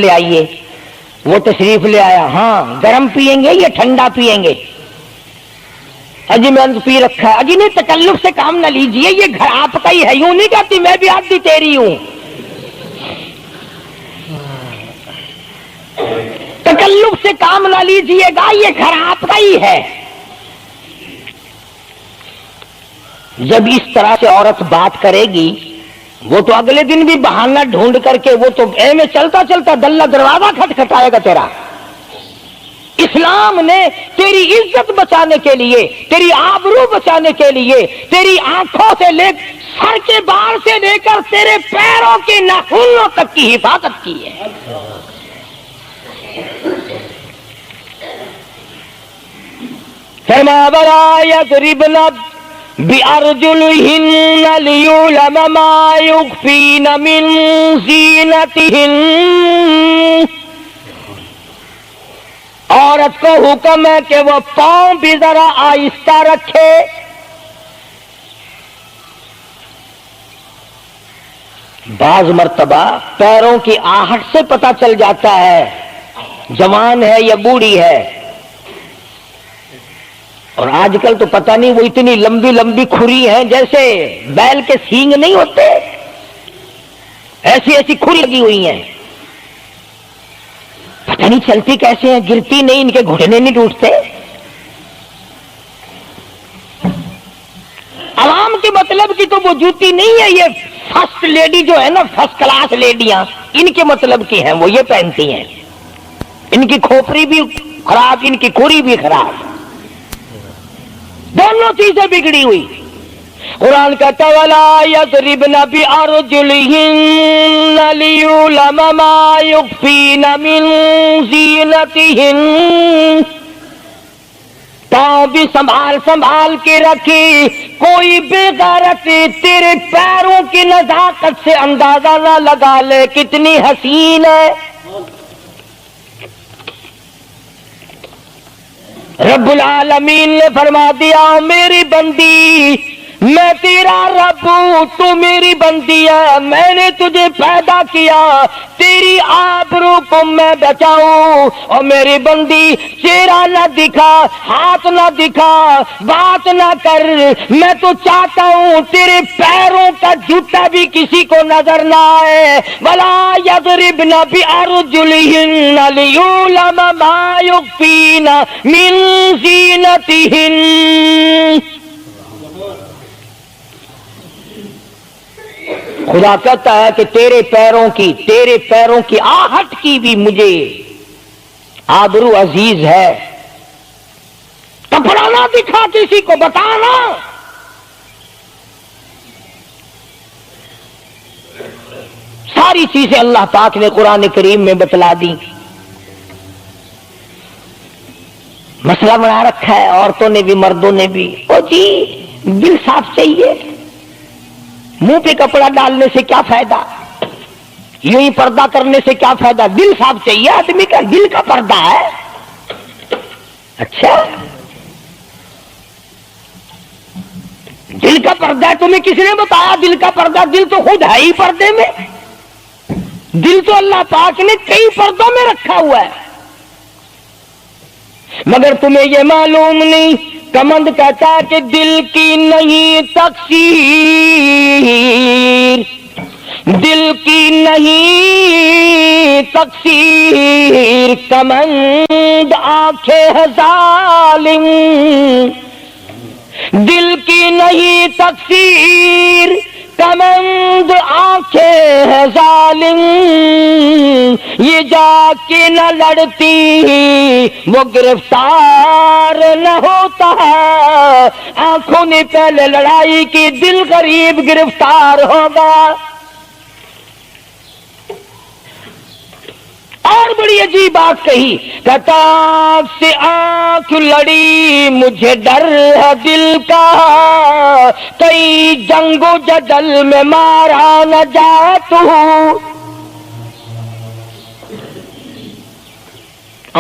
لے آئیے. وہ تشریف لے آیا. ہاں گرم پیئیں گے یا ٹھنڈا پیئیں گے؟ اجی میں پی رکھا ہے. اجی نہیں تکلف سے کام نہ لیجئے, یہ گھر آپ کا ہی ہے. یوں نہیں کہتی میں بھی آدھی تیری ہوں. تکلف سے کام نہ لیجئے گا, یہ گھر آپ کا ہی ہے. جب اس طرح سے عورت بات کرے گی, وہ تو اگلے دن بھی بہانہ ڈھونڈ کر کے وہ تو اے میں چلتا چلتا دلہ دروازہ کھٹکھٹائے گا تیرا. اسلام نے تیری عزت بچانے کے لیے, تیری آبرو بچانے کے لیے, تیری آنکھوں سے لے سر کے بال سے لے کر تیرے پیروں کے ناخنوں تک کی حفاظت کی ہے. فرمایا وَلَا يَضْرِبْنَ بِأَرْجُلِهِنَّ لِيُعْلَمَ مَا يُخْفِينَ مِنْ زِينَتِهِنَّ. عورت کو حکم ہے کہ وہ پاؤں بھی ذرا آہستہ رکھے. بعض مرتبہ پیروں کی آہٹ سے پتہ چل جاتا ہے جوان ہے یا بوڑھی ہے. اور آج کل تو پتہ نہیں وہ اتنی لمبی لمبی کھری ہیں جیسے بیل کے سینگ نہیں ہوتے, ایسی ایسی کھری لگی ہوئی ہیں. پتہ نہیں چلتی کیسے ہیں, گرتی نہیں, ان کے گھٹنے نہیں ٹوٹتے. عوام کے مطلب کی تو وہ جوتی نہیں ہے, یہ فرسٹ لیڈی جو ہے نا, فرسٹ کلاس لیڈیاں, ان کے مطلب کی ہیں, وہ یہ پہنتی ہیں. ان کی کھوپڑی بھی خراب, ان کی کھری بھی خراب, دونوں چیزیں بگڑی ہوئی. قرآن کہتا ہے وَلَا يَضْرِبْنَ بِأَرْجُلِهِنَّ لِيُعْلَمَ مَا يُخْفِينَ مِنْ زِينَتِهِنَّ. پاؤں بھی سنبھال سنبھال کے رکھی, کوئی بے غیرت تیرے پیروں کی نزاکت سے اندازہ نہ لگا لے کتنی حسین ہے. رب العالمین نے فرما دیا میری بندی, میں تیرا رب ہوں, تو میری بندی ہے, میں نے تجھے پیدا کیا تیری آبرو کو میں بچاؤں. اور میری بندی چہرہ نہ دکھا, ہاتھ نہ دکھا, بات نہ کر, میں تو چاہتا ہوں تیرے پیروں کا جوتا بھی کسی کو نظر نہ آئے. وَلَا يَضْرِبْنَ بِأَرْجُلِهِنَّ لِيُعْلَمَ مَا يُخْفِينَ مِنْ زِينَتِهِنَّ. خدا کہتا ہے کہ تیرے پیروں کی آہٹ کی بھی مجھے آبرو عزیز ہے. کپڑا نہ دکھا کسی کو, بتانا. ساری چیزیں اللہ پاک نے قرآن کریم میں بتلا دی. مسئلہ بنا رکھا ہے عورتوں نے بھی مردوں نے بھی. او جی دل صاف چاہیے, منہ پہ کپڑا ڈالنے سے کیا فائدہ, یوں ہی پردہ کرنے سے کیا فائدہ. دل صاف چاہیے آدمی کا, دل کا پردہ ہے. اچھا دل کا پردہ ہے, تمہیں کس نے بتایا دل کا پردہ؟ دل تو خود ہے ہی پردے میں. دل تو اللہ پاک نے کئی پردوں میں رکھا ہوا ہے, مگر تمہیں یہ معلوم نہیں. کمند کہتا ہے کہ دل کی نہیں تقصیر, دل کی نہیں تقصیر, کمند آنکھیں ظالم. دل کی نہیں تقصیر, کمند آنکھیں ہے ظالم. یہ جا کے نہ لڑتی وہ گرفتار نہ ہوتا. آنکھوں نے پہلے لڑائی کی, دل غریب گرفتار ہوگا. اور بڑی عجیب بات کہی, کتاب سے آنکھ لڑی مجھے ڈر ہے دل کا, کئی جنگ و جدل میں مارا نہ جائے تو.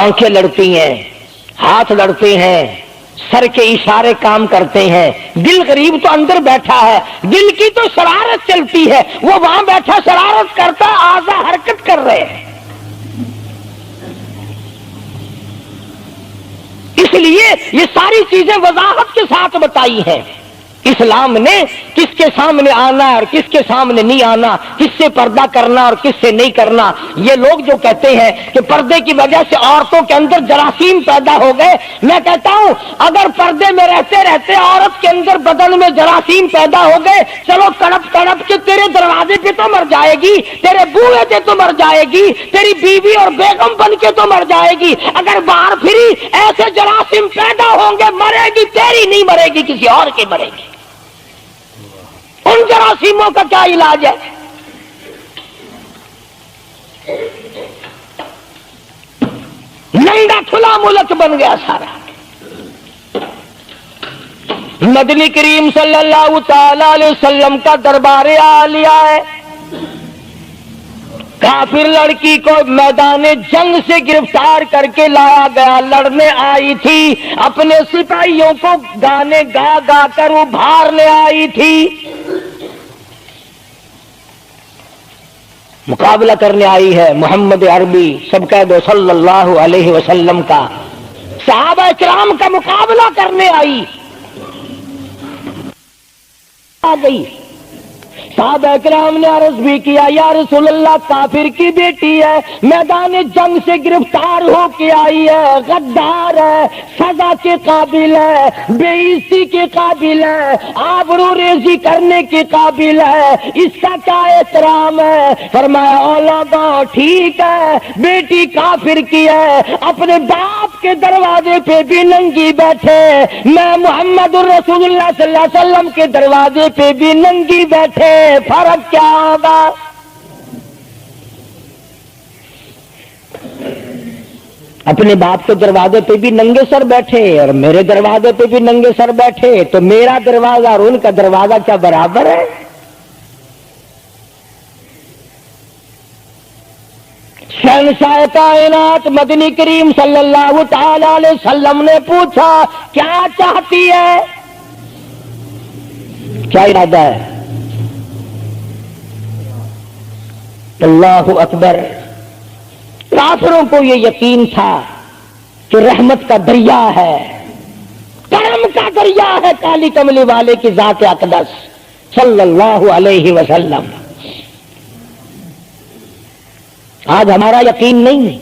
آنکھیں لڑتی ہیں, ہاتھ لڑتے ہیں, سر کے اشارے کام کرتے ہیں. دل غریب تو اندر بیٹھا ہے, دل کی تو شرارت چلتی ہے, وہ وہاں بیٹھا شرارت کرتا, اعضاء حرکت کر رہے ہیں. اس لیے یہ ساری چیزیں وضاحت کے ساتھ بتائی ہیں اسلام نے، کس کے سامنے آنا ہے اور کس کے سامنے نہیں آنا، کس سے پردہ کرنا اور کس سے نہیں کرنا۔ یہ لوگ جو کہتے ہیں کہ پردے کی وجہ سے عورتوں کے اندر جراثیم پیدا ہو گئے، میں کہتا ہوں اگر پردے میں رہتے رہتے عورت کے اندر بدن میں جراثیم پیدا ہو گئے، چلو تڑپ تڑپ کے تیرے دروازے پہ تو مر جائے گی، تیرے بوئے پہ تو مر جائے گی، تیری بیوی اور بیگم بن کے تو مر جائے گی۔ اگر باہر پھری ایسے جراثیم پیدا ہوں گے، مرے گی تیری نہیں مرے گی، کسی اور کی مرے گی۔ ان جراثیموں کا کیا علاج ہے؟ ننگا کھلا ملک بن گیا سارا۔ مدنی کریم صلی اللہ تعالی علیہ وسلم کا دربار عالیہ ہے، کافر لڑکی کو میدان جنگ سے گرفتار کر کے لایا گیا، لڑنے آئی تھی، اپنے سپاہیوں کو گانے گا گا کر ابھارنے آئی تھی، مقابلہ کرنے آئی ہے محمد عربی سب کہہ دو صلی اللہ علیہ وسلم کا، صحابہ کرام کا مقابلہ کرنے آئی، آ گئی۔ صحابہ کرام نے عرض بھی کیا یا رسول اللہ کافر کی بیٹی ہے، میدان جنگ سے گرفتار ہو کے آئی ہے، غدار ہے، سزا کے قابل ہے، بے عزتی کے قابل ہے، آبرو ریزی کرنے کے قابل ہے، اس کا کیا احترام ہے؟ فرمایا اولادا ٹھیک ہے، بیٹی کافر کی ہے، اپنے باپ کے دروازے پہ بھی ننگی بیٹھے، میں محمد الرسول اللہ صلی اللہ علیہ وسلم کے دروازے پہ بھی ننگی بیٹھے، فرق کیا ہوگا؟ اپنے باپ کے دروازے پہ بھی ننگے سر بیٹھے اور میرے دروازے پہ بھی ننگے سر بیٹھے، تو میرا دروازہ اور ان کا دروازہ کیا برابر ہے؟ شہنشاہ کائنات مدنی کریم صلی اللہ تعالی علیہ وسلم نے پوچھا کیا چاہتی ہے، کیا ارادہ ہے؟ اللہ اکبر۔ کافروں کو یہ یقین تھا کہ رحمت کا دریا ہے، کرم کا دریا ہے کالی کملی والے کی ذات اقدس صلی اللہ علیہ وسلم۔ آج ہمارا یقین نہیں،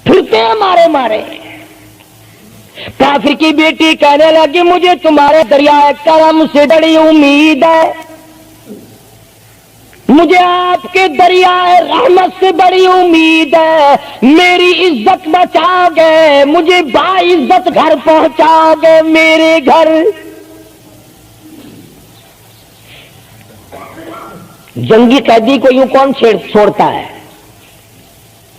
پھرتے ہیں مارے مارے۔ کافر کی بیٹی کہنے لگی مجھے تمہارے دریائے کرم سے بڑی امید ہے، مجھے آپ کے دریائے رحمت سے بڑی امید ہے، میری عزت بچاؤ گے، مجھے باعزت گھر پہنچاؤ گے، میرے گھر۔ جنگی قیدی کو یوں کون چھوڑتا ہے؟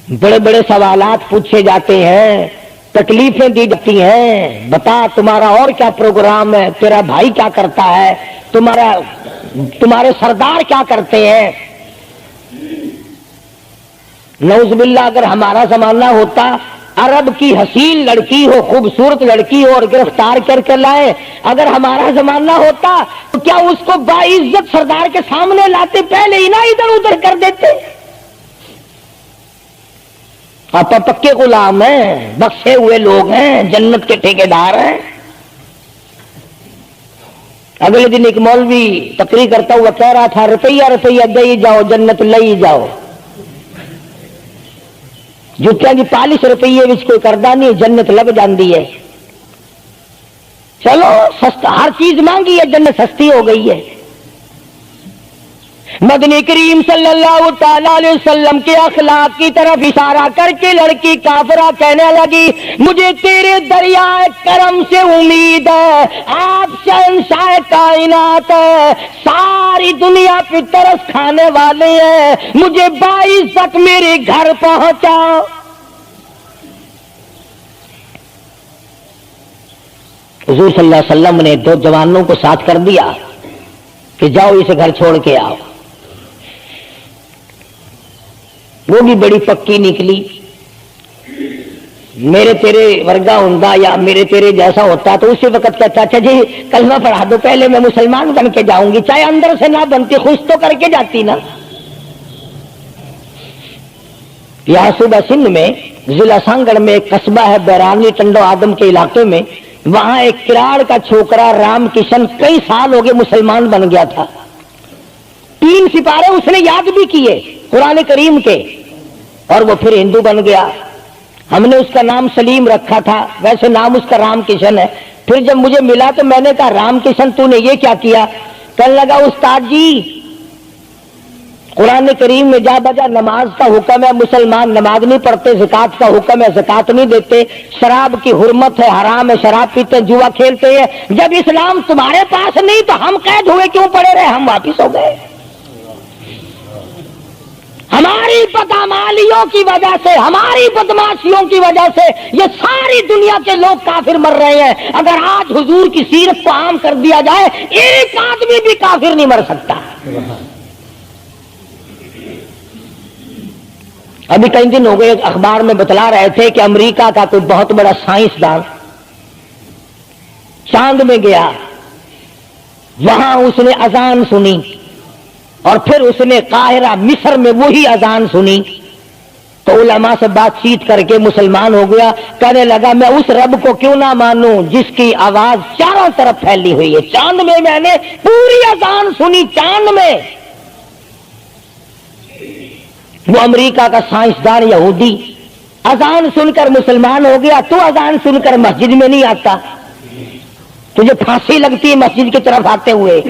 بڑے بڑے سوالات پوچھے جاتے ہیں، تکلیفیں دی جاتی ہیں، بتا تمہارا اور کیا پروگرام ہے، تیرا بھائی کیا کرتا ہے، تمہارے سردار کیا کرتے ہیں۔ نعوذ باللہ اگر ہمارا زمانہ ہوتا، عرب کی حسین لڑکی ہو، خوبصورت لڑکی ہو اور گرفتار کر کے لائے، اگر ہمارا زمانہ ہوتا تو کیا اس کو باعزت سردار کے سامنے لاتے، پہلے ہی نہ ادھر ادھر کر دیتے؟ آپ پکے غلام ہیں، بخشے ہوئے لوگ ہیں، جنت کے ٹھیکیدار ہیں۔ اگلے دن ایک مولوی تقریر کرتا ہوا کہہ رہا تھا روپیہ روپیہ دے جاؤ جنت لئی جاؤ، جوتیاں کی پالش روپیے وچ کوئی کردا نہیں، جنت لب جاندی ہے۔ چلو سستا، ہر چیز مانگی ہے، جنت سستی ہو گئی ہے۔ مدنی کریم صلی اللہ تعالی علیہ وسلم کے اخلاق کی طرف اشارہ کر کے لڑکی کافرہ کہنے لگی مجھے تیرے دریائے کرم سے امید ہے، آپ شہنشاہ کائنات ہے، ساری دنیا پہ ترس کھانے والے ہیں، مجھے باعزت میرے گھر پہنچاؤ۔ حضور صلی اللہ علیہ وسلم نے دو جوانوں کو ساتھ کر دیا کہ جاؤ اسے گھر چھوڑ کے آؤ۔ وہ بھی بڑی پکی نکلی، میرے تیرے ورگا ہوندا یا میرے تیرے جیسا ہوتا تو اسی وقت کہتا اچھا جی کلمہ پڑھا دو، پہلے میں مسلمان بن کے جاؤں گی، چاہے اندر سے نہ بنتی خوش تو کر کے جاتی نا۔ یہاں صوبہ سندھ میں ضلع سانگڑ میں ایک قصبہ ہے بیرانی ٹنڈو آدم کے علاقے میں، وہاں ایک کراڑ کا چھوکرا رام کشن کئی سال ہو گئے مسلمان بن گیا تھا، 3 سپارے اس نے یاد بھی کیے قرآن کریم کے، اور وہ پھر ہندو بن گیا۔ ہم نے اس کا نام سلیم رکھا تھا، ویسے نام اس کا رام کشن ہے۔ پھر جب مجھے ملا تو میں نے کہا رام کشن تو نے یہ کیا کیا؟ کہنے لگا استاد جی قرآن کریم میں جا بجا نماز کا حکم ہے، مسلمان نماز نہیں پڑھتے، زکات کا حکم ہے زکات نہیں دیتے، شراب کی حرمت ہے حرام ہے، شراب پیتے جوا کھیلتے ہیں، جب اسلام تمہارے پاس نہیں تو ہم قید ہوئے کیوں پڑے رہے؟ ہم واپس ہو گئے۔ ہماری بدعمالیوں کی وجہ سے، ہماری بدماشیوں کی وجہ سے یہ ساری دنیا کے لوگ کافر مر رہے ہیں۔ اگر آج حضور کی سیرت کو عام کر دیا جائے ایک آدمی بھی کافر نہیں مر سکتا۔ ابھی کئی دن ہو گئے اخبار میں بتلا رہے تھے کہ امریکہ کا کوئی بہت بڑا سائنسدان چاند میں گیا، وہاں اس نے اذان سنی اور پھر اس نے قاہرہ مصر میں وہی اذان سنی تو علماء سے بات چیت کر کے مسلمان ہو گیا۔ کہنے لگا میں اس رب کو کیوں نہ مانوں جس کی آواز چاروں طرف پھیلی ہوئی ہے، چاند میں نے پوری اذان سنی، چاند میں۔ وہ امریکہ کا سائنسدان یہودی اذان سن کر مسلمان ہو گیا، تو اذان سن کر مسجد میں نہیں آتا؟ تجھے پھانسی لگتی ہے مسجد کی طرف آتے ہوئے،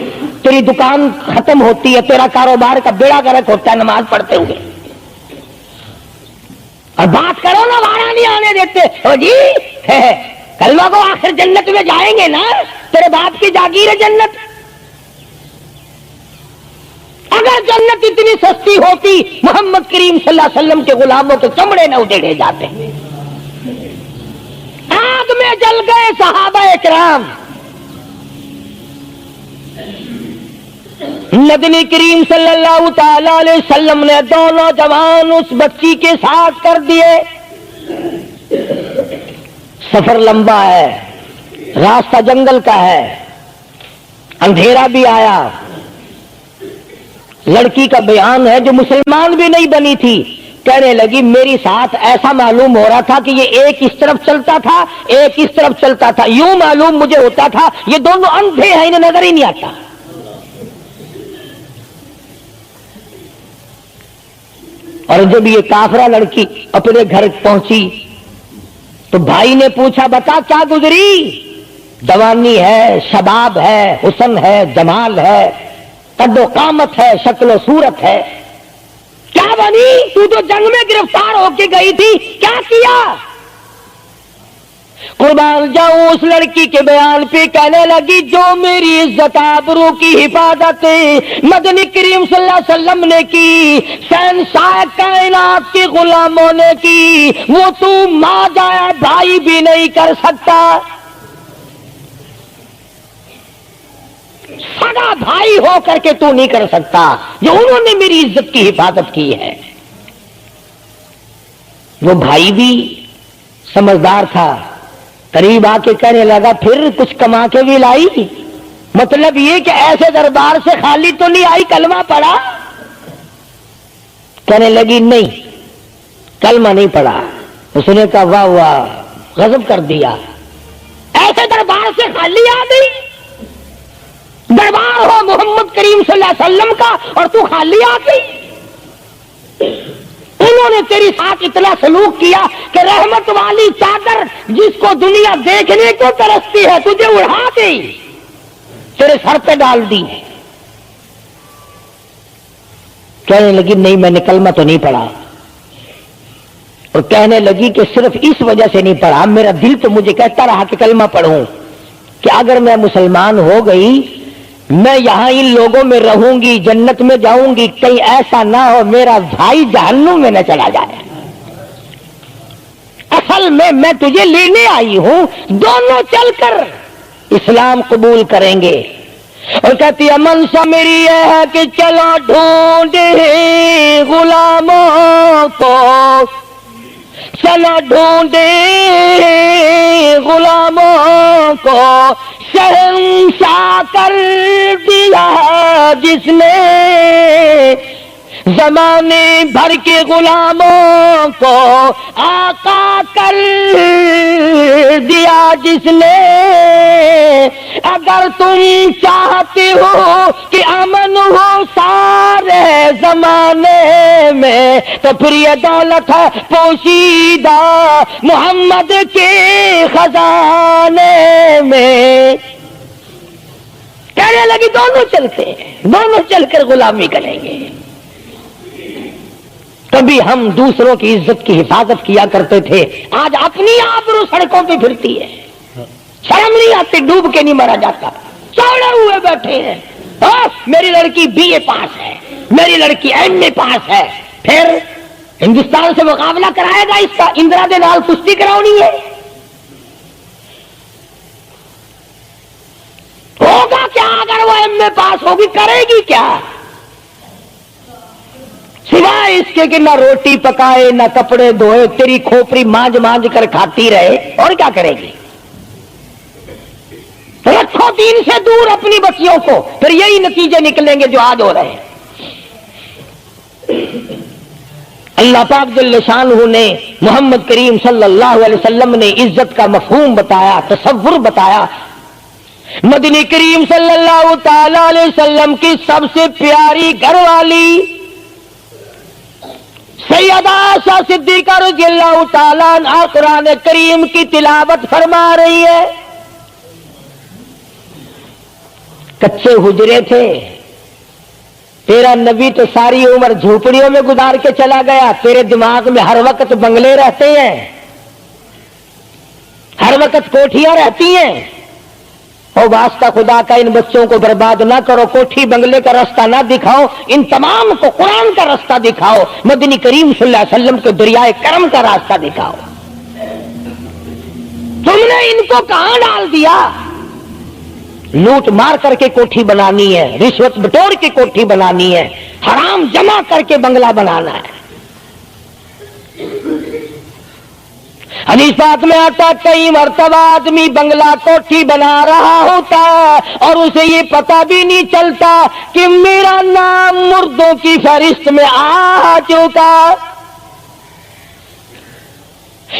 تیری دکان ختم ہوتی ہے، تیرا کاروبار کا بیڑا غرق ہوتا ہے نماز پڑھتے ہوئے، اور بات کرو نا وہاں نہیں آنے دیتے ہو جی، کلمہ کو آخر جنت میں جائیں گے نا، تیرے باپ کی جاگیر ہے جنت۔ اگر جنت اتنی سستی ہوتی محمد کریم صلی اللہ علیہ وسلم کے غلاموں کے چمڑے نہ اڈیڑے جاتے، آگ میں جل گئے صحابہ کرام۔ نبی کریم صلی اللہ تعالی علیہ وسلم نے دونوں جوان اس بچی کے ساتھ کر دیے۔ سفر لمبا ہے، راستہ جنگل کا ہے، اندھیرا بھی آیا۔ لڑکی کا بیان ہے جو مسلمان بھی نہیں بنی تھی، کہنے لگی میری ساتھ ایسا معلوم ہو رہا تھا کہ یہ ایک اس طرف چلتا تھا ایک اس طرف چلتا تھا، یوں معلوم مجھے ہوتا تھا یہ دونوں اندھے ہیں، انہیں نظر ہی نہیں آتا۔ اور جب یہ کافرہ لڑکی اپنے گھر پہنچی تو بھائی نے پوچھا بتا کیا گزری؟ جوانی ہے، شباب ہے، حسن ہے، جمال ہے، قد و قامت ہے، شکل و صورت ہے، کیا بنی؟ تو جنگ میں گرفتار ہو کے گئی تھی، کیا کیا؟ قربان جاؤں اس لڑکی کے بیان پہ کہنے لگی جو میری عزت آبرو کی حفاظت مدنی کریم صلی اللہ علیہ وسلم نے کی، شہنشاہ کائنات کے غلاموں نے کی، وہ تو ماں جایا بھائی بھی نہیں کر سکتا، سگا بھائی ہو کر کے تو نہیں کر سکتا جو انہوں نے میری عزت کی حفاظت کی ہے۔ وہ بھائی بھی سمجھدار تھا، قریب آ کے کہنے لگا پھر کچھ کما کے بھی لائی؟ مطلب یہ کہ ایسے دربار سے خالی تو نہیں آئی، کلمہ پڑھا؟ کہنے لگی نہیں کلمہ نہیں پڑھا۔ اس نے کہا واہ واہ، غضب کر دیا، ایسے دربار سے خالی آ گئی؟ دربار ہو محمد کریم صلی اللہ علیہ وسلم کا اور تو خالی آ گئی؟ انہوں نے تیری ساتھ اتنا سلوک کیا کہ رحمت والی چادر جس کو دنیا دیکھنے کو ترستی ہے تجھے اڑا دی، تیرے سر پہ ڈال دی۔ کہنے لگی نہیں میں نے کلمہ تو نہیں پڑھا، اور کہنے لگی کہ صرف اس وجہ سے نہیں پڑھا، میرا دل تو مجھے کہتا رہا کہ کلمہ پڑھوں، کہ اگر میں مسلمان ہو گئی میں یہاں ان لوگوں میں رہوں گی، جنت میں جاؤں گی، کہیں ایسا نہ ہو میرا بھائی جہنم میں نہ چلا جائے۔ اصل میں تجھے لینے آئی ہوں، دونوں چل کر اسلام قبول کریں گے۔ اور کہتی ہے منشا میری یہ ہے کہ چلو ڈھونڈے غلاموں کو، چلو ڈھونڈے غلاموں کو، شہنشاہ کر دیا جس نے زمانے بھر کے غلاموں کو آقا کر دیا جس نے، اگر تم چاہتے ہو کہ امن ہو سارے زمانے میں تو پھر یہ دولت ہے پوشیدہ محمد کے خزانے میں۔ کہنے لگی دونوں چلتے ہیں، دونوں چل کر غلامی کریں گے۔ کبھی ہم دوسروں کی عزت کی حفاظت کیا کرتے تھے، آج اپنی آبرو سڑکوں پہ پھرتی ہے، شرم نہیں آتی، ڈوب کے نہیں مرا جاتا، چوڑے ہوئے بیٹھے ہیں۔ میری لڑکی BA پاس ہے، میری لڑکی MA پاس ہے، پھر ہندوستان سے مقابلہ کرائے گا اس کا، اندرا دے نال کشتی کراؤنی ہے، ہوگا کیا اگر وہ MA پاس ہوگی، کرے گی کیا سوائے اس کے کہ نہ روٹی پکائے نہ کپڑے دھوئے، تیری کھوپڑی مانج مانج کر کھاتی رہے، اور کیا کرے گی؟ رکھو دین سے دور اپنی بچیوں کو، پھر یہی نتیجے نکلیں گے جو آج ہو رہے ہیں۔ اللہ پاک جل شانہ نے محمد کریم صلی اللہ علیہ وسلم نے عزت کا مفہوم بتایا، تصور بتایا۔ مدنی کریم صلی اللہ تعالی علیہ وسلم کی سب سے پیاری گھر والی سیدہ عائشہ صدیقہ رضی اللہ تعالیٰ عنہا قرآن کریم کی تلاوت فرما رہی ہے۔ کچے حجرے تھے، تیرا نبی تو ساری عمر جھوپڑیوں میں گزار کے چلا گیا، تیرے دماغ میں ہر وقت بنگلے رہتے ہیں، ہر وقت کوٹھیاں رہتی ہیں۔ او واسطہ خدا کا ان بچوں کو برباد نہ کرو، کوٹھی بنگلے کا راستہ نہ دکھاؤ، ان تمام کو قرآن کا راستہ دکھاؤ، مدنی کریم صلی اللہ علیہ وسلم کے دریائے کرم کا راستہ دکھاؤ۔ تم نے ان کو کہاں ڈال دیا؟ لوٹ مار کر کے کوٹھی بنانی ہے، رشوت بٹور کے کوٹھی بنانی ہے، حرام جمع کر کے بنگلہ بنانا ہے۔ حدیث پاک میں آتا کئی مرتبہ آدمی بنگلہ کوٹھی بنا رہا ہوتا ہے اور اسے یہ پتہ بھی نہیں چلتا کہ میرا نام مردوں کی فہرست میں آ چکا۔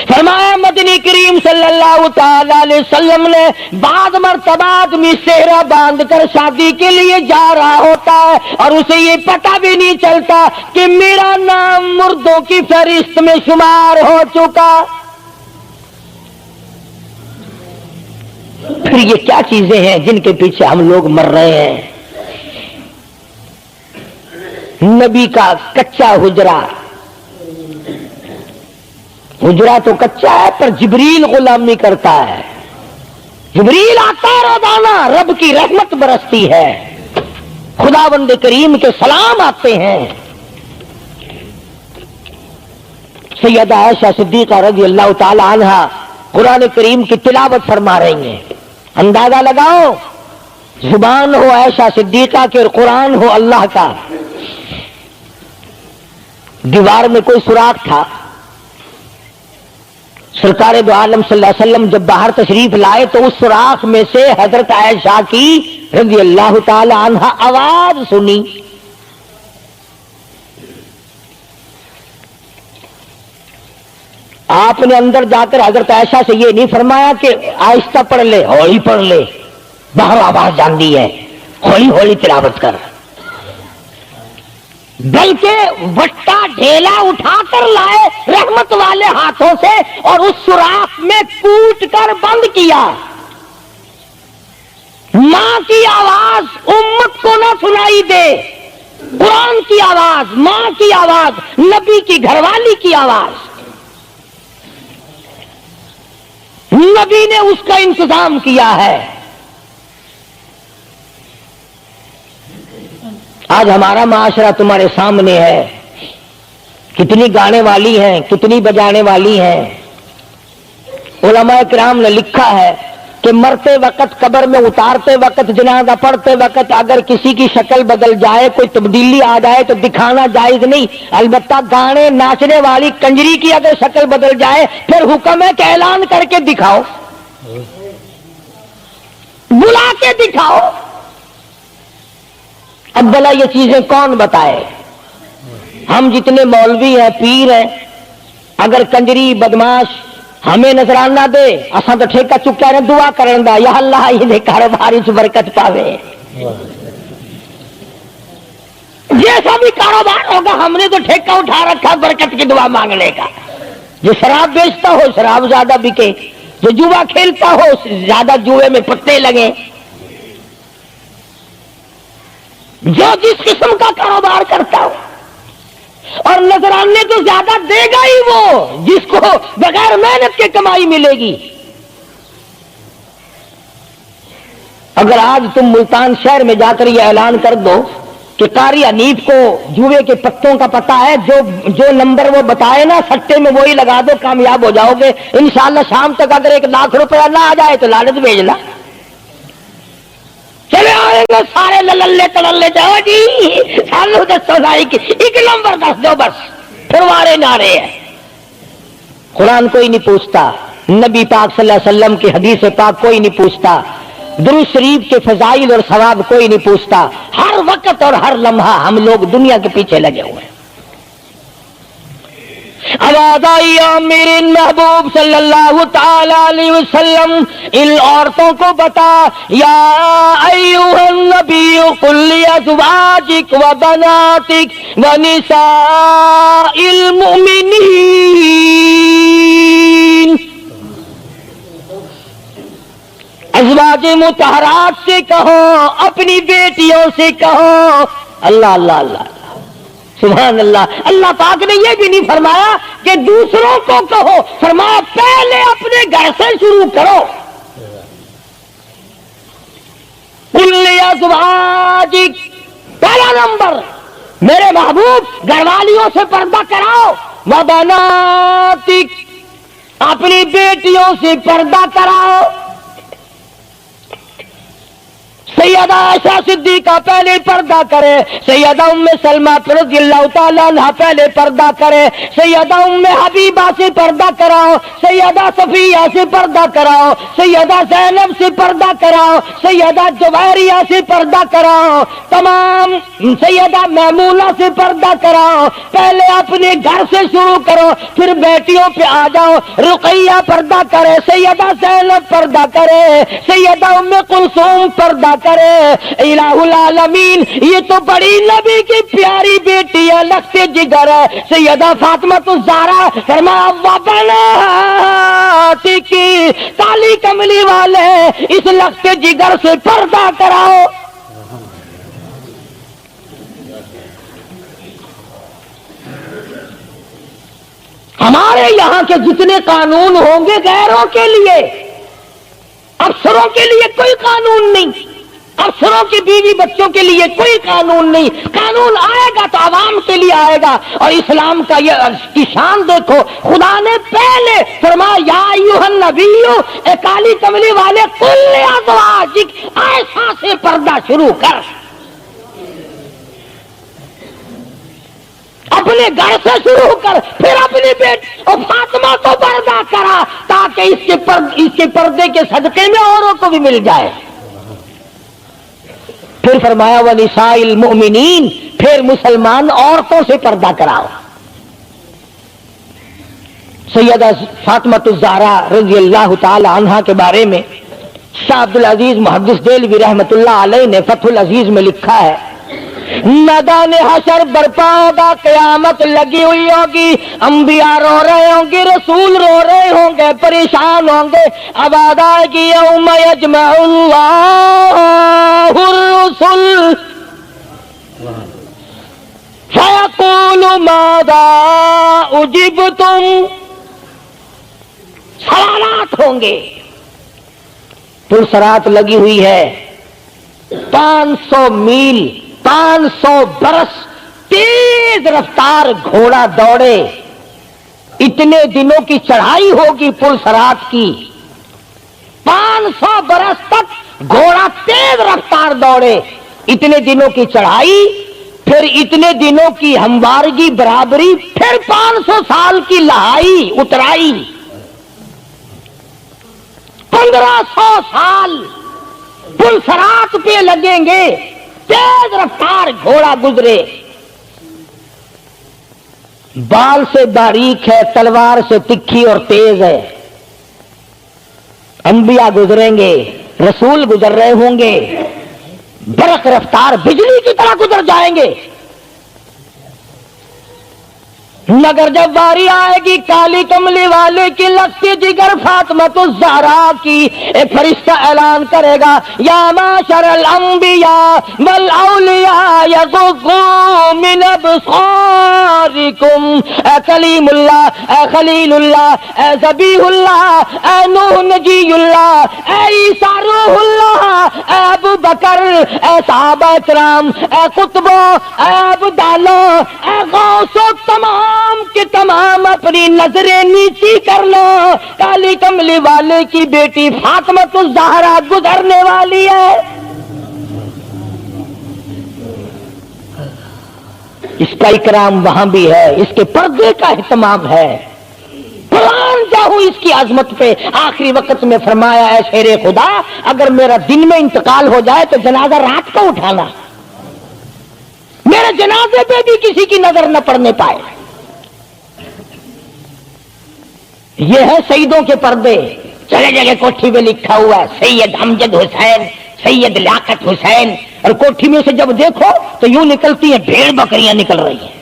فرمایا مدنی کریم صلی اللہ تعالی علیہ وسلم نے بعض مرتبہ آدمی سہرا باندھ کر شادی کے لیے جا رہا ہوتا ہے اور اسے یہ پتہ بھی نہیں چلتا کہ میرا نام مردوں کی فہرست میں شمار ہو چکا۔ پھر یہ کیا چیزیں ہیں جن کے پیچھے ہم لوگ مر رہے ہیں؟ نبی کا کچا حجرہ، حجرہ تو کچا ہے پر جبریل غلامی کرتا ہے، جبریل آتا ہے روزانہ، رب کی رحمت برستی ہے، خداوند کریم کے سلام آتے ہیں۔ سیدہ عائشہ صدیقہ رضی اللہ تعالی عنہا قرآن کریم کی تلاوت فرما رہی ہیں۔ اندازہ لگاؤ، زبان ہو عائشہ صدیقہ کے اور قرآن ہو اللہ کا۔ دیوار میں کوئی سوراخ تھا، سرکار دو عالم صلی اللہ علیہ وسلم جب باہر تشریف لائے تو اس سوراخ میں سے حضرت عائشہ کی رضی اللہ تعالی عنہا آواز سنی۔ آپ نے اندر جا کر حضرت عائشہ سے یہ نہیں فرمایا کہ آہستہ پڑھ لے، ہولی پڑھ لے، باہر آواز جاندی ہے، ہولی ہولی تلاوت کر، بلکہ وٹا ڈھیلا اٹھا کر لائے رحمت والے ہاتھوں سے اور اس سوراخ میں کوٹ کر بند کیا۔ ماں کی آواز امت کو نہ سنائی دے، قرآن کی آواز، ماں کی آواز، نبی کی گھر والی کی آواز، نبی نے اس کا انتظام کیا ہے۔ آج ہمارا معاشرہ تمہارے سامنے ہے، کتنی گانے والی ہیں، کتنی بجانے والی ہیں۔ علماء کرام نے لکھا ہے کہ مرتے وقت، قبر میں اتارتے وقت، جنازہ پڑھتے وقت اگر کسی کی شکل بدل جائے، کوئی تبدیلی آ جائے تو دکھانا جائز نہیں، البتہ گانے ناچنے والی کنجری کی اگر شکل بدل جائے پھر حکم ہے کہ اعلان کر کے دکھاؤ، بلا کے دکھاؤ۔ اب بھلا یہ چیزیں کون بتائے؟ ہم جتنے مولوی ہیں پیر ہیں اگر کنجری بدماش ہمیں نظرانہ دے اساں تو ٹھیکہ چکا رہے دعا کرن دا یا اللہ یہ کاروبار وچ برکت پاوے. جیسا بھی کاروبار ہوگا ہم نے تو ٹھیکہ اٹھا رکھا برکت کی دعا مانگنے کا. جو شراب بیچتا ہو شراب زیادہ بکے, جو جوا کھیلتا ہو زیادہ جوئے میں پتے لگے, جو جس قسم کا کاروبار کرتا ہو. اور نذرانے تو زیادہ دے گا ہی وہ جس کو بغیر محنت کے کمائی ملے گی. اگر آج تم ملتان شہر میں جا کر یہ اعلان کر دو کہ قاری حنیف کو جوئے کے پتوں کا پتہ ہے, جو نمبر وہ بتائے نا سٹے میں وہی لگا دو کامیاب ہو جاؤ گے انشاءاللہ. شام تک اگر 1 لاکھ روپیہ نہ آ جائے تو لالچ بھیجنا. چلے آئیں گے سارے للے تللے جاؤ جی سالو دسو ساری ایک نمبر دس دو بس پھر وارے نعرے ہیں. قرآن کوئی نہیں پوچھتا, نبی پاک صلی اللہ علیہ وسلم کی حدیث پاک کوئی نہیں پوچھتا, درود شریف کے فضائل اور ثواب کوئی نہیں پوچھتا. ہر وقت اور ہر لمحہ ہم لوگ دنیا کے پیچھے لگے ہوئے ہیں. آواز آئی میرے محبوب صلی اللہ تعالی علیہ وسلم ان عورتوں کو بتا, یا ایھا النبی قل لازواجک و بناتک و نساء المؤمنین, ازواج مطہرات سے کہو, اپنی بیٹیوں سے کہو. اللہ اللہ اللہ سبحان اللہ. اللہ پاک نے یہ بھی نہیں فرمایا کہ دوسروں کو کہو, فرمایا پہلے اپنے گھر سے شروع کرو. قل لازواجک, پہلا نمبر میرے محبوب گھر والیوں سے پردہ کراؤ. وبناتک, اپنی بیٹیوں سے پردہ کراؤ. سیدہ عائشہ صدیقہ پہلے پردہ کرے, سیدہ ام سلمہ رضی اللہ تعالیٰ عنہ پہلے پردہ کرے, سیدہ ام حبیبہ سے پردہ کراؤ, سیدہ صفیہ سے پردہ کراؤ, سیدہ زینب سے پردہ کراؤ, سیدہ جویریہ سے پردہ کراؤ, تمام سیدہ میمونہ سے پردہ کراؤ. پہلے اپنے گھر سے شروع کرو, پھر بیٹیوں پہ آ جاؤ. رقیہ پردہ کرے, سیدہ زینب پردہ کرے, سیدہ ام کلثوم پردہ کرے. الہ العالمین یہ تو بڑی نبی کی پیاری بیٹی ہے, لخت جگر ہے. سیدہ فاطمہ الزہرا فرمایا وبناتک, کالی کملی والے اس لخت جگر سے پردہ کراؤ. ہمارے یہاں کے جتنے قانون ہوں گے غیروں کے لیے, افسروں کے لیے کوئی قانون نہیں, افسروں کی بیوی بچوں کے لیے کوئی قانون نہیں. قانون آئے گا تو عوام کے لیے آئے گا. اور اسلام کا یہ شان دیکھو, خدا نے پہلے فرمایا یا ایھا النبی, اے کالی کملی والے, قل لازواجک, عائشہ سے پردہ شروع کر. اپنے گھر سے شروع کر, پھر اپنی بیٹی اور فاطمہ کو پردہ کرا تاکہ اس کے پردے کے صدقے میں اوروں کو بھی مل جائے. پھر فرمایا وَنِسَاءِ الْمُؤْمِنِينَ, پھر مسلمان عورتوں سے پردہ کراؤ. سیدہ فاطمہ الزہرا رضی اللہ تعالی عنہا کے بارے میں شاہ عبد العزیز محدث دہلوی رحمۃ اللہ علیہ نے فتح العزیز میں لکھا ہے, میدان حشر برپا ہوگا, قیامت لگی ہوئی ہوگی, انبیاء رو رہے ہوں گے, رسول رو رہے ہوں گے, پریشان ہوں گے. آواز آئے گی یوم یجمع اللہ الرسل فیقول ماذا اجبتم, سوالات ہوں گے. پرسرات لگی ہوئی ہے, 500 میل 500 برس تیز رفتار گھوڑا دوڑے, اتنے دنوں کی چڑھائی ہوگی پل صراط کی. 500 برس تک گھوڑا تیز رفتار دوڑے, اتنے دنوں کی چڑھائی, پھر اتنے دنوں کی ہموارگی برابری, پھر 500 سال کی لہائی اترائی, 1500 سال پل صراط پہ لگیں گے, تیز رفتار گھوڑا گزرے. بال سے باریک ہے، تلوار سے تکھی اور تیز ہے۔ انبیاء گزریں گے، رسول گزر رہے ہوں گے، برق رفتار بجلی کی طرح گزر جائیں گے، مگر جب باری آئے گی کالی کملی والے کی لگتی جگر فاطمۃ الزہرا کی، ایک فرشتہ اعلان کرے گا یا معاشر الانبیاء والاولیاء یغضوا من ابصارکم، اے کلیم اللہ، اے خلیل اللہ، اے ذبیح اللہ، اے نوح نجی اللہ، اے عیسیٰ روح اللہ، اے ابو بکر، اے صحابہ کرام، اے قطبوں، اے ابدالوں، اے غوثوں، تمام کے تمام اپنی نظریں نیچی کر لو، کالی کملی والے کی بیٹی فاطمۃ الزہرا گزرنے والی ہے۔ اس کا اکرام وہاں بھی ہے، اس کے پردے کا اہتمام ہے۔ قرآن جاؤ اس کی عظمت پہ آخری وقت میں فرمایا اے شیر خدا، اگر میرا دن میں انتقال ہو جائے تو جنازہ رات کو اٹھانا، میرے جنازے پہ بھی کسی کی نظر نہ پڑنے پائے۔ یہ ہے سیدوں کے پردے۔ جگہ جگہ کوٹھی میں لکھا ہوا ہے سید امجد حسین، سید لیاقت حسین، اور کوٹھی میں سے جب دیکھو تو یوں نکلتی ہیں بھیڑ بکریاں نکل رہی ہیں۔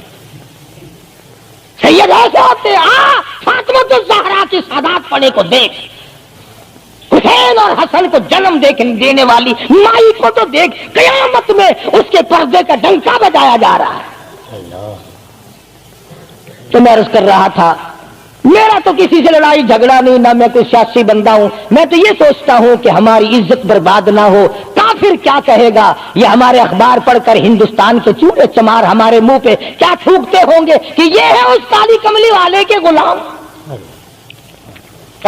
سید ایسے ہوتے فاطمۃ الزہرا کی سادات پڑے کو دیکھ، حسین اور حسن کو جنم دینے والی مائی کو تو دیکھ، قیامت میں اس کے پردے کا ڈنکا بجایا جا رہا ہے۔ تو میں عرض کر رہا تھا میرا تو کسی سے لڑائی جھگڑا نہیں، نہ میں کوئی سیاسی بندہ ہوں، میں تو یہ سوچتا ہوں کہ ہماری عزت برباد نہ ہو۔ کافر کیا کہے گا، یہ ہمارے اخبار پڑھ کر ہندوستان کے چوڑے چمار ہمارے منہ پہ کیا تھوکتے ہوں گے کہ یہ ہے اس کالی کملی والے کے غلام۔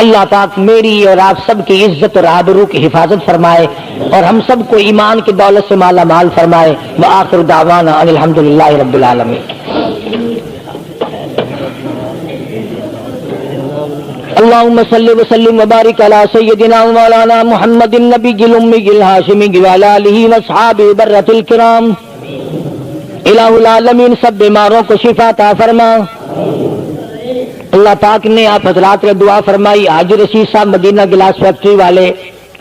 اللہ پاک میری اور آپ سب کی عزت اور آبرو کی حفاظت فرمائے اور ہم سب کو ایمان کی دولت سے مالا مال فرمائے۔ وآخر دعوانا ان الحمدللہ رب العالمین۔ اللهم صل وسلم وبارك على سيدنا مولانا محمد النبي الأمي الهاشمي وعلى آله وأصحابه برة الكرام۔ الہ العالمین سب بیماروں کو شفا عطا فرما۔ اللہ پاک نے آپ حضرات نے دعا فرمائی، حاجی رشید صاحب مدینہ گلاس فیکٹری والے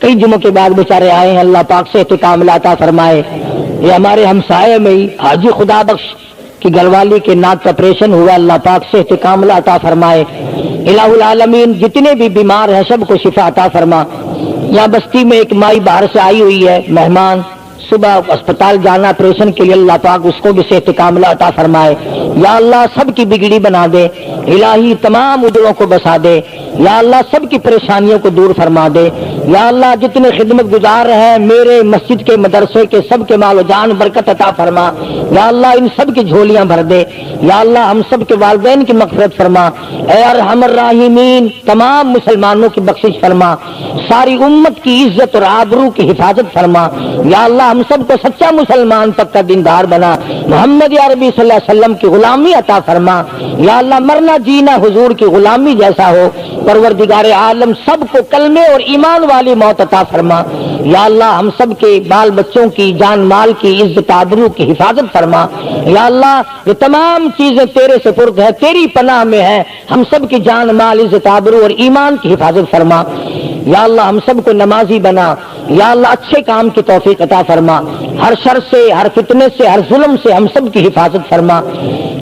کئی جمعوں کے بعد بیچارے آئے ہیں، اللہ پاک سے استقامت عطا فرمائے۔ یہ ہمارے ہمسائے میں ہی حاجی خدا بخش کی گھر والی کے ناک کا آپریشن ہوا، اللہ پاک سے استقامت عطا فرمائے۔ الہ العالمین جتنے بھی بیمار ہیں سب کو شفا عطا فرما۔ یہاں بستی میں ایک مائی باہر سے آئی ہوئی ہے مہمان، صبح اسپتال جانا آپریشن کے لیے، اللہ پاک اس کو بھی صحت کاملہ عطا فرمائے۔ یا اللہ سب کی بگڑی بنا دے، الہی تمام اجڑوں کو بسا دے، یا اللہ سب کی پریشانیوں کو دور فرما دے۔ یا اللہ جتنے خدمت گزار ہیں میرے مسجد کے مدرسے کے سب کے مال و جان برکت عطا فرما۔ یا اللہ ان سب کی جھولیاں بھر دے۔ یا اللہ ہم سب کے والدین کی مغفرت فرما۔ اے ارحم الراحمین تمام مسلمانوں کی بخشش فرما، ساری امت کی عزت اور آبرو کی حفاظت فرما۔ یا اللہ ہم سب کو سچا مسلمان تک کا دیندار بنا، محمد عربی صلی اللہ علیہ وسلم کی غلامی عطا فرما۔ یا اللہ مرنا جینا حضور کی غلامی جیسا ہو، پروردگار عالم سب کو کلمے اور ایمان والی موت عطا فرما۔ یا اللہ ہم سب کے بال بچوں کی جان مال کی عزت آبرو کی حفاظت فرما۔ یا اللہ یہ تمام چیزیں تیرے سپرد ہے، تیری پناہ میں ہے، ہم سب کی جان مال عزت آبرو اور ایمان کی حفاظت فرما۔ یا اللہ ہم سب کو نمازی بنا۔ یا اللہ اچھے کام کی توفیق عطا فرما، ہر شر سے، ہر فتنے سے، ہر ظلم سے ہم سب کی حفاظت فرما۔